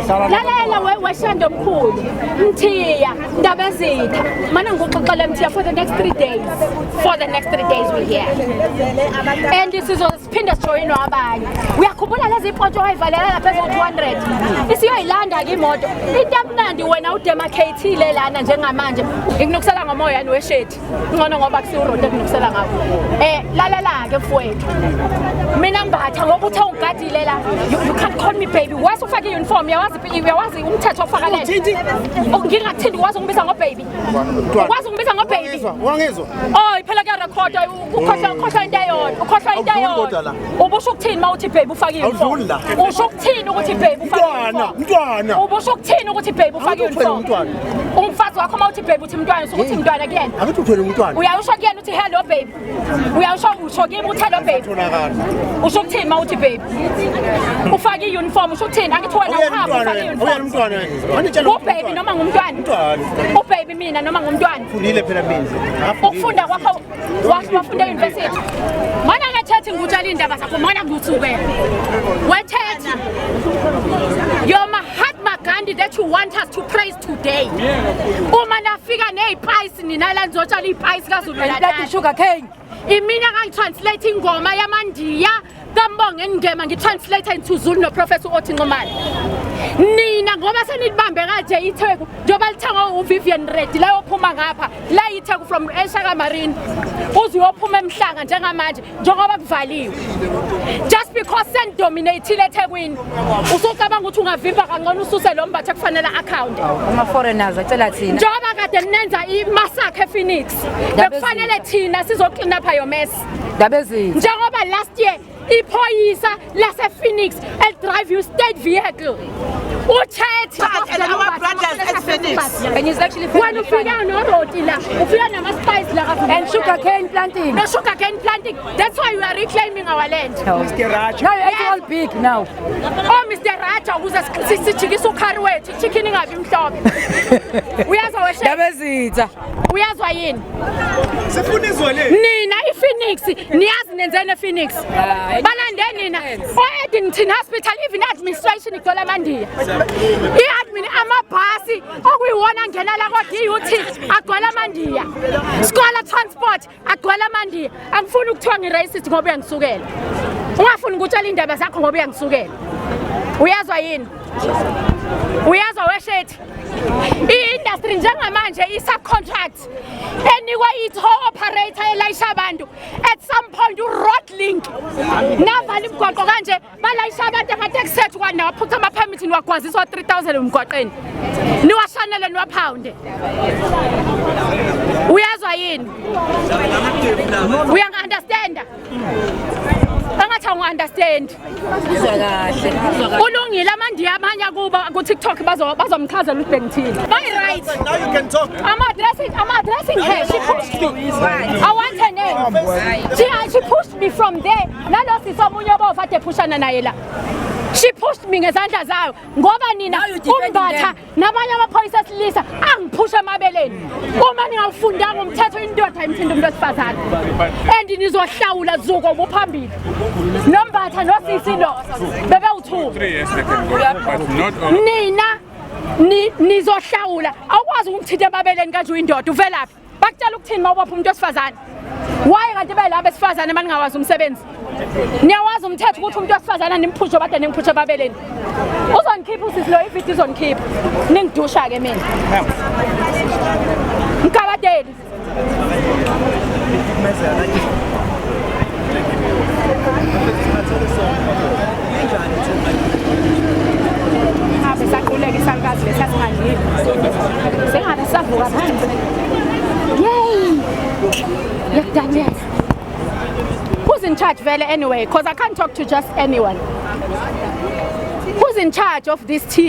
Lalela weshando mkhulu Mthiya Ndaba Zitha mana ngikuxoxela Mthiya for the next 3 days we're here and sizosiphinda sijoyinwe abanye uyakhumbula lezi ipoto oyivalela lapha ngo200 isiyoyilanda ke imoto into emnandi wena udemarcate lana njengamanje ngikunokusela ngomoya niweshethi ngcono ngoba kusiroad ekunokusela ngawo lalela ke mfowethu mina ngibatha ngoba uthe ungigadile la you can't call me baby wase ufake uniform uyawazi umthetho ofakalele ngingathindi wazi ungibiza ngo baby wazi ungibiza ngo baby wangizwa phela ke record ukhohlwa into eyodwa ubusho ukuthini mawuthi baby ufake uniform usho ukuthini ukuthi baby ufake umntwana ubusho ukuthini ukuthi baby ufake uniform umfazi wakho mawuthi baby uthi umntwana usukuthi umntwana kuyena angithi uthwele umntwana uyasho kuyena uthi hello baby usho kimi uthi hello baby usho ukuthini mawuthi baby ufake uniform usho ukuthini angithi wena uhamba ufake uniform umntwana baby noma ngumntwana baby mina noma ngumntwana ufundile phela mina ukufunda kwakho wafunda university mana ngathethi ngutshela indaba zakho mana ngutsuke wethethi you're Mahatma Gandhi that you want us to praise today uma nafika neziphayisi nina la ngizotshala iziphayisi kaZulu la sugar cane imina ngitranslate ingoma yamandiya kambonge ngema ngitranslate into Zulu no Professor Othi Nxumalo nina ngoba senibambe kanje iTheku njoba lithanga uVivian Reddy la ophuma ngapha la iTheku from eShaka Marine uziyophuma emhlanga njengamanje njengoba kuvaliwe just because sendominate leThekwini usocabanga ukuthi ungavimba kangcono ususe lo mbatha kufanele account ama foreigners acela thina njoba kade nenza imassacre ePhoenix bekufanele thina sizoclean up your mess Ndaba Zitha njengoba last year iphoyisa lase Phoenix drive you state vehicle uChet and our brothers at Phoenix and he's actually when ufika no road la ufika nama spice la and sugar cane planting no sugar cane planting that's why we are reclaiming our land Mr. Raja now it's all big now Mr. Raja ukuze sijikisa ukhari wethu chicken ingabi mhlophe uyazwa weshe Ndaba Zitha uyazwa yini sifuna izwele nina iPhoenix niyazi nenzene ePhoenix balandeni nina Eddington Hospital even administration igcwele amandiya iadmin amabhasi okuyiwona ngena la kwa DUT agcwele amandiya scholar transport agcwele amandiya angifuni ukuthiwa ngiracist ngoba uyangisukela ungafuni ukutshela indaba zakho ngoba uyangisukela uyazwa yini uyazwa weshethi i-industry njengamanje i-subcontract enikwa i-tour operator elayisha abantu at some point u-road link navala imigwaqo kanje balayisha abantu amateksi ethu kwani waphutha ama-permit niwagwaziswa 3000 emgwaqeni niwashanele niwaphawunde uyazwa yini uyang-understanda angathi angu-understand ulungile amandiya amanye kuba ku-TikTok bazomchazela ukuthi bengithini my right now you can talk I'm addressing her she pushed me I want her name she pushed me from there nalo sisomunye obova ade pushana naye la she pushed me ngezandla zayo ngoba nina umbatha nabanye amaphoyisa esilisa angiphusha emabeleni uma ningafundanga umthetho indoda imthinda umuntu wesifazane and nizohlawula zuko ubuphambili nombatha nosisi lo bebe u2 nina nizohlawula awukwazi ukuthinta emabeleni kanje uyindoda uvelaphi bakutshela ukuthini mawubopha umuntu wesifazane why kanti belabo besifazane maningawazi umsebenzi niyawazi umthetho ukuthi umuntu wesifazane nimphushe bade nimphushe babeleni uzongikhipha usisi lo ivideo uzongikhipha ningidusha ke mina ngikabadeli besaquleka isalikazi lesasingandile sengabe savuka phansi yay yakudanyela who's in charge vele anyway because I can't talk to just anyone who's in charge of this team